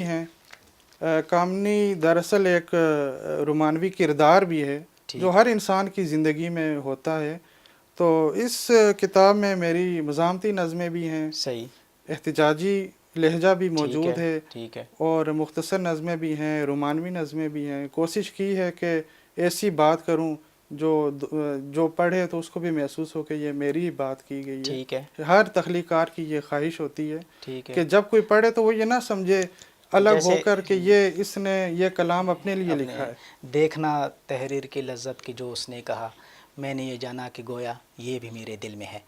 ہیں. کامنی دراصل ایک رومانوی کردار بھی ہے جو ہر انسان کی زندگی میں ہوتا ہے. تو اس کتاب میں میری مزاحمتی نظمیں بھی ہیں, صحیح, احتجاجی لہجہ بھی موجود ہے, ٹھیک ہے, اور مختصر نظمیں بھی ہیں, رومانوی نظمیں بھی ہیں. کوشش کی ہے کہ ایسی بات کروں جو پڑھے تو اس کو بھی محسوس ہو کہ یہ میری ہی بات کی گئی ہے. ٹھیک ہے, ہر تخلیقار کی یہ خواہش ہوتی ہے ٹھیک ہے. کہ جب کوئی پڑھے تو وہ یہ نہ سمجھے الگ ہو جیسے کر کہ اس نے یہ کلام اپنے لیے لکھا ہے. دیکھنا تحریر کی لذت کی جو اس نے کہا, میں نے یہ جانا کہ گویا یہ بھی میرے دل میں ہے.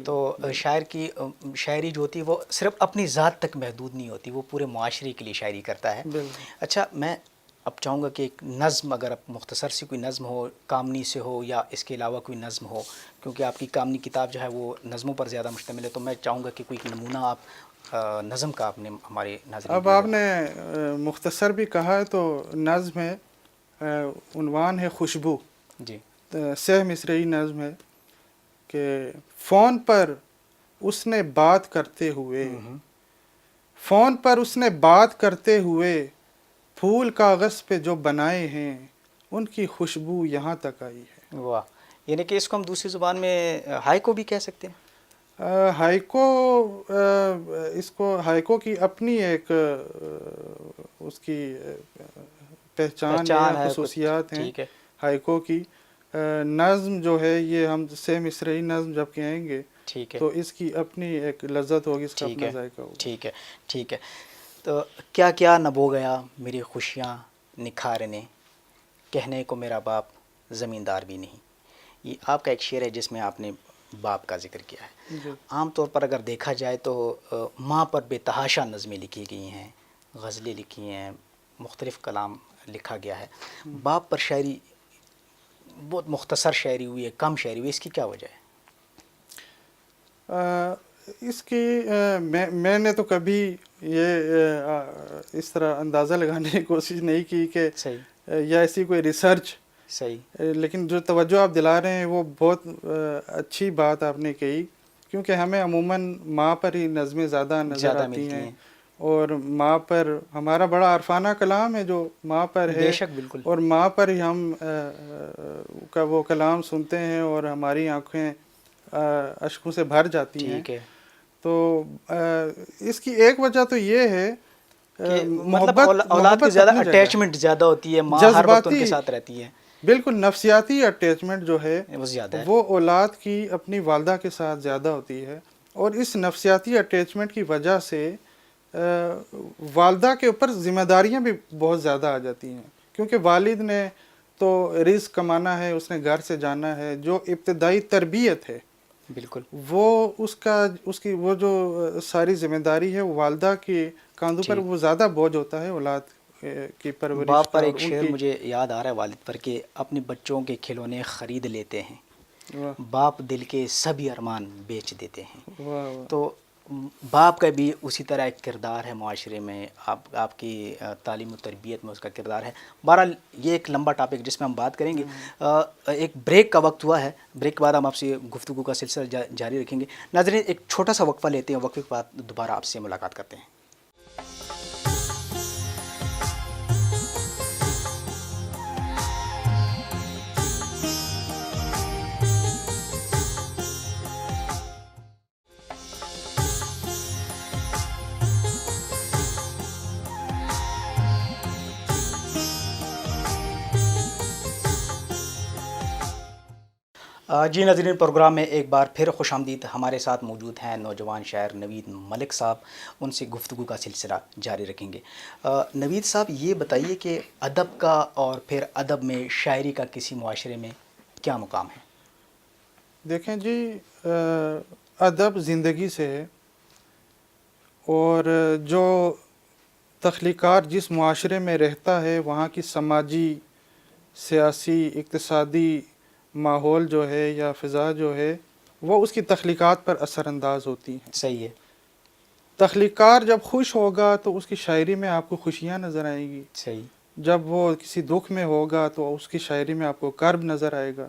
تو شاعر کی شاعری جو ہوتی ہے وہ صرف اپنی ذات تک محدود نہیں ہوتی, وہ پورے معاشرے کے لیے شاعری کرتا ہے. اچھا, میں اب چاہوں گا کہ ایک نظم, اگر آپ مختصر سی کوئی نظم ہو, کامنی سے ہو یا اس کے علاوہ کوئی نظم ہو, کیونکہ آپ کی کامنی کتاب جو ہے وہ نظموں پر زیادہ مشتمل ہے, تو میں چاہوں گا کہ کوئی نمونہ آپ نظم کا آپ نے ہمارے ناظرین. اب آپ نے مختصر بھی کہا ہے تو نظم ہے, عنوان ہے خوشبو. جی, سہ مصرعی نظم ہے کہ فون پر اس نے بات کرتے ہوئے, فون پر اس نے بات کرتے ہوئے پھول کاغذ پہ جو بنائے ہیں ان کی خوشبو یہاں تک آئی ہے. واہ, یعنی کہ اس کو ہم دوسری زبان میں ہائیکو بھی کہہ سکتے ہیں. ہائیکو, اس کو ہائیکو کی اپنی ایک اس کی پہچان ہے, خصوصیات ہیں ٹھیک ہے, ہائیکو کی. نظم جو ہے یہ ہم سہ مصرعی نظم جب کہیں گے ٹھیک ہے, تو اس کی اپنی ایک لذت ہوگی, اس کا ٹھیک اپنا ہے, ذائقہ ہوگا. ٹھیک ہے, ٹھیک ہے. تو کیا کیا نہ بو گیا میری خوشیاں نکھارنے, کہنے کو میرا باپ زمیندار بھی نہیں. یہ آپ کا ایک شعر ہے جس میں آپ نے باپ کا ذکر کیا ہے. جی. عام طور پر اگر دیکھا جائے تو ماں پر بے تحاشا نظمیں لکھی گئی ہیں, غزلیں لکھی ہیں, مختلف کلام لکھا گیا ہے. باپ پر شاعری بہت مختصر شاعری ہوئی ہے, کم شاعری ہوئی, اس کی کیا وجہ ہے؟ اس کی میں نے تو کبھی یہ اس طرح اندازہ لگانے کی کوشش نہیں کی کہ یا ایسی کوئی ریسرچ, صحیح, لیکن جو توجہ آپ دلا رہے ہیں وہ بہت اچھی بات آپ نے کہی, کیونکہ ہمیں عموماً ماں پر ہی نظمیں زیادہ نظر آتی ہیں, اور ماں پر ہمارا بڑا عرفانہ کلام ہے جو ماں پر ہے, بے شک, بالکل, اور ماں پر ہی ہم کا وہ کلام سنتے ہیں اور ہماری آنکھیں اشکوں سے بھر جاتی ہیں. ٹھیک ہے. تو اس کی ایک وجہ تو یہ ہے کہ مطلب اولاد کی زیادہ اٹیچمنٹ زیادہ ہوتی ہے, ماں ہر وقت ان کے ساتھ رہتی ہے. بالکل, نفسیاتی اٹیچمنٹ جو ہے وہ زیادہ ہے, وہ اولاد کی اپنی والدہ کے ساتھ زیادہ ہوتی ہے, اور اس نفسیاتی اٹیچمنٹ کی وجہ سے والدہ کے اوپر ذمہ داریاں بھی بہت زیادہ آ جاتی ہیں, کیونکہ والد نے تو رزق کمانا ہے, اس نے گھر سے جانا ہے, جو ابتدائی تربیت ہے بالکل, وہ اس کی وہ جو ساری ذمہ داری ہے والدہ کے کاندھوں پر, وہ زیادہ بوجھ ہوتا ہے اولاد کی پرورش باپ کا. پر اور ایک ان شعر کی مجھے یاد آ رہا ہے والد پر کہ اپنے بچوں کے کھلونے خرید لیتے ہیں, باپ دل کے سبھی ارمان بیچ دیتے ہیں. تو باپ کا بھی اسی طرح ایک کردار ہے معاشرے میں, آپ کی تعلیم و تربیت میں اس کا کردار ہے. بہرحال یہ ایک لمبا ٹاپک جس میں ہم بات کریں گے. ایک بریک کا وقت ہوا ہے, بریک کے بعد ہم آپ سے گفتگو کا سلسلہ جاری رکھیں گے. ناظرین, ایک چھوٹا سا وقفہ لیتے ہیں, وقفے کے بعد دوبارہ آپ سے ملاقات کرتے ہیں. جی ناظرین, پروگرام میں ایک بار پھر خوش آمدید. ہمارے ساتھ موجود ہیں نوجوان شاعر نوید ملک صاحب, ان سے گفتگو کا سلسلہ جاری رکھیں گے. نوید صاحب, یہ بتائیے کہ ادب کا اور پھر ادب میں شاعری کا کسی معاشرے میں کیا مقام ہے؟ دیکھیں جی, ادب زندگی سے ہے, اور جو تخلیقار جس معاشرے میں رہتا ہے وہاں کی سماجی, سیاسی, اقتصادی ماحول جو ہے یا فضا جو ہے وہ اس کی تخلیقات پر اثر انداز ہوتی ہیں. صحیح ہے. تخلیقار جب خوش ہوگا تو اس کی شاعری میں آپ کو خوشیاں نظر آئیں گی. صحیح. جب وہ کسی دکھ میں ہوگا تو اس کی شاعری میں آپ کو کرب نظر آئے گا.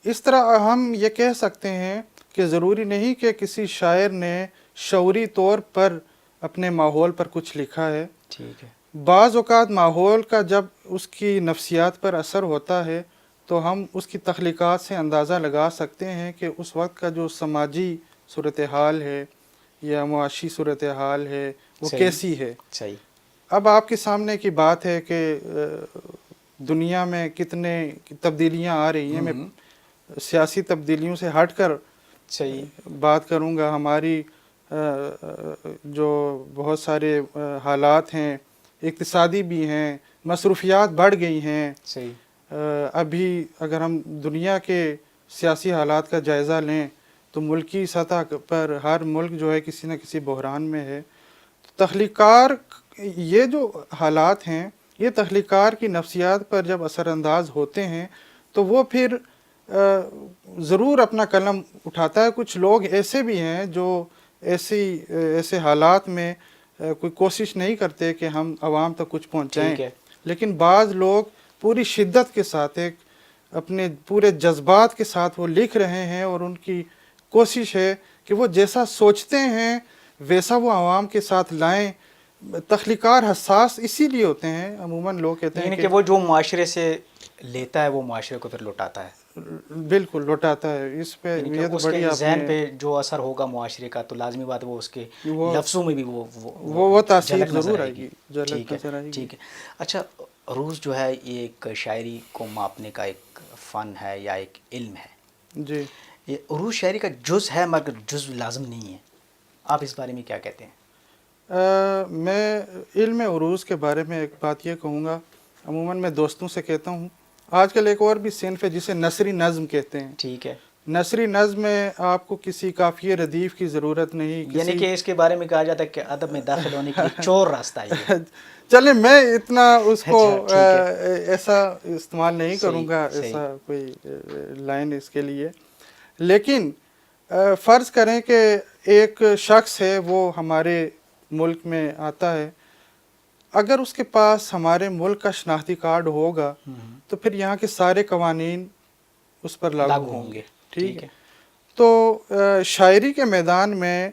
اس طرح ہم یہ کہہ سکتے ہیں کہ ضروری نہیں کہ کسی شاعر نے شعوری طور پر اپنے ماحول پر کچھ لکھا ہے. ٹھیک ہے. بعض اوقات ماحول کا جب اس کی نفسیات پر اثر ہوتا ہے تو ہم اس کی تخلیقات سے اندازہ لگا سکتے ہیں کہ اس وقت کا جو سماجی صورتحال ہے یا معاشی صورتحال ہے وہ صحیح. کیسی ہے. صحیح. اب آپ کے سامنے کی بات ہے کہ دنیا میں کتنے تبدیلیاں آ رہی ہیں. میں سیاسی تبدیلیوں سے ہٹ کر صحیح بات کروں گا. ہماری جو بہت سارے حالات ہیں اقتصادی بھی ہیں, مصروفیات بڑھ گئی ہیں. صحیح. ابھی اگر ہم دنیا کے سیاسی حالات کا جائزہ لیں تو ملکی سطح پر ہر ملک جو ہے کسی نہ کسی بحران میں ہے. تخلیقار یہ جو حالات ہیں یہ تخلیقار کی نفسیات پر جب اثر انداز ہوتے ہیں تو وہ پھر ضرور اپنا قلم اٹھاتا ہے. کچھ لوگ ایسے بھی ہیں جو ایسے حالات میں کوئی کوشش نہیں کرتے کہ ہم عوام تک کچھ پہنچائیں, لیکن بعض لوگ پوری شدت کے ساتھ ایک اپنے پورے جذبات کے ساتھ وہ لکھ رہے ہیں اور ان کی کوشش ہے کہ وہ جیسا سوچتے ہیں ویسا وہ عوام کے ساتھ لائیں. تخلیقار حساس اسی لیے ہوتے ہیں. عموماً لوگ کہتے ہیں کہ وہ جو معاشرے سے لیتا ہے وہ معاشرے کو پھر لوٹاتا ہے. بالکل لوٹاتا ہے. اس پہ یہ تو اس بڑی کے ذہن پہ جو اثر ہوگا معاشرے کا تو لازمی بات وہ اس کے لفظوں میں بھی وہ تاثیر ضرور آئے گی. ٹھیک ہے. ٹھیک ہے. اچھا, عروض جو ہے یہ ایک شاعری کو ماپنے کا ایک فن ہے یا ایک علم ہے. جی. یہ عروض شاعری کا جز ہے مگر جز لازم نہیں ہے. آپ اس بارے میں کیا کہتے ہیں؟ میں علم عروض کے بارے میں ایک بات یہ کہوں گا. عموماً میں دوستوں سے کہتا ہوں آج کل ایک اور بھی صنف ہے جسے نثری نظم کہتے ہیں. ٹھیک ہے. نثری نظم میں آپ کو کسی قافیہ ردیف کی ضرورت نہیں. یعنی کہ اس کے بارے میں کہا جاتا ہے کہ ادب میں داخل ہونے کے لیے چور راستہ ہے. چلیں میں اتنا اس کو ایسا استعمال نہیں کروں گا, ایسا کوئی لائن اس کے لیے. لیکن فرض کریں کہ ایک شخص ہے وہ ہمارے ملک میں آتا ہے, اگر اس کے پاس ہمارے ملک کا شناختی کارڈ ہوگا تو پھر یہاں کے سارے قوانین اس پر لاگو ہوں گے. ٹھیک ہے. تو شاعری کے میدان میں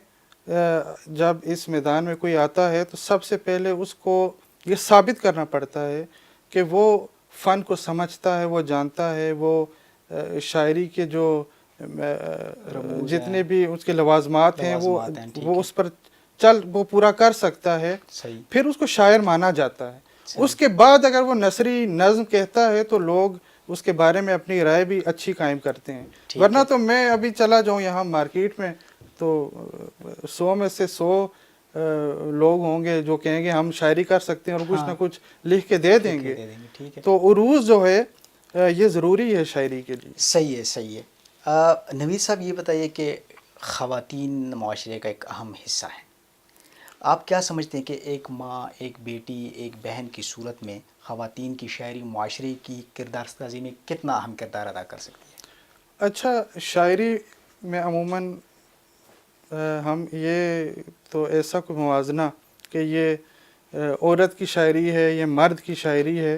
جب اس میدان میں کوئی آتا ہے تو سب سے پہلے اس کو یہ ثابت کرنا پڑتا ہے کہ وہ فن کو سمجھتا ہے, وہ جانتا ہے, وہ شاعری کے جو جتنے بھی اس کے لوازمات ہیں وہ اس پر وہ پورا کر سکتا ہے. پھر اس کو شاعر مانا جاتا ہے. اس کے بعد اگر وہ نثری نظم کہتا ہے تو لوگ اس کے بارے میں اپنی رائے بھی اچھی قائم کرتے ہیں. ورنہ تو میں ابھی چلا جاؤں یہاں مارکیٹ میں تو 100 میں سے 100 لوگ ہوں گے جو کہیں گے ہم شاعری کر سکتے ہیں اور کچھ نہ کچھ لکھ کے دے دیں گے. تو عروض جو ہے یہ ضروری ہے شاعری کے لیے. صحیح ہے. صحیح ہے. نوید صاحب یہ بتائیے کہ خواتین معاشرے کا ایک اہم حصہ ہیں. آپ کیا سمجھتے ہیں کہ ایک ماں, ایک بیٹی, ایک بہن کی صورت میں خواتین کی شاعری معاشرے کی کردار سازی میں کتنا اہم کردار ادا کر سکتی ہے؟ اچھا, شاعری میں عموماً ہم یہ تو ایسا کوئی موازنہ کہ یہ عورت کی شاعری ہے یہ مرد کی شاعری ہے,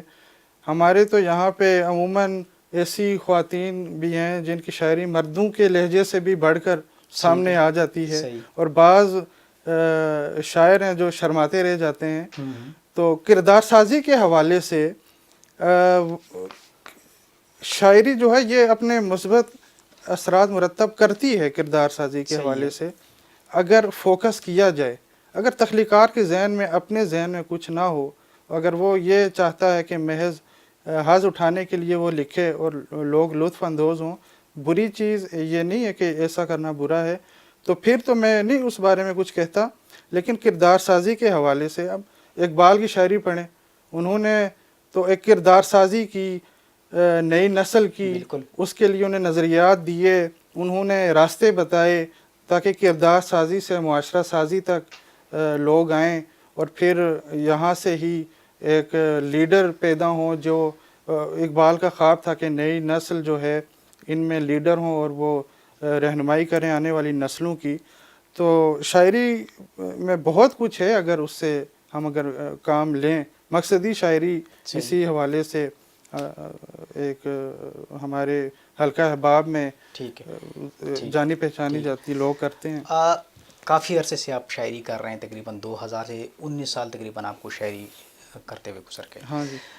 ہمارے تو یہاں پہ عموماً ایسی خواتین بھی ہیں جن کی شاعری مردوں کے لہجے سے بھی بڑھ کر سامنے آ جاتی ہے, اور بعض شاعر ہیں جو شرماتے رہ جاتے ہیں. تو کردار سازی کے حوالے سے شاعری جو ہے یہ اپنے مثبت اثرات مرتب کرتی ہے کردار سازی کے حوالے سے, اگر فوکس کیا جائے. اگر تخلیقار کے ذہن میں اپنے ذہن میں کچھ نہ ہو, اگر وہ یہ چاہتا ہے کہ محض حظ اٹھانے کے لیے وہ لکھے اور لوگ لطف اندوز ہوں, بری چیز یہ نہیں ہے کہ ایسا کرنا برا ہے, تو پھر تو میں نہیں اس بارے میں کچھ کہتا. لیکن کردار سازی کے حوالے سے اب اقبال کی شاعری پڑھیں, انہوں نے تو ایک کردار سازی کی نئی نسل کی, اس کے لیے انہیں نظریات دیے, انہوں نے راستے بتائے تاکہ کردار سازی سے معاشرہ سازی تک لوگ آئیں, اور پھر یہاں سے ہی ایک لیڈر پیدا ہوں. جو اقبال کا خواب تھا کہ نئی نسل جو ہے ان میں لیڈر ہوں اور وہ رہنمائی کریں آنے والی نسلوں کی. تو شاعری میں بہت کچھ ہے اگر اس سے ہم اگر کام لیں. مقصدی شاعری اسی حوالے سے ایک ہمارے حلقہ احباب میں جانی پہچانی جاتی لوگ کرتے ہیں. کافی عرصے سے آپ شاعری کر رہے ہیں، تقریباً 2000 سے 19 سال تقریباً آپ کو شاعری کرتے ہوئے گزر گئے. ہاں جی.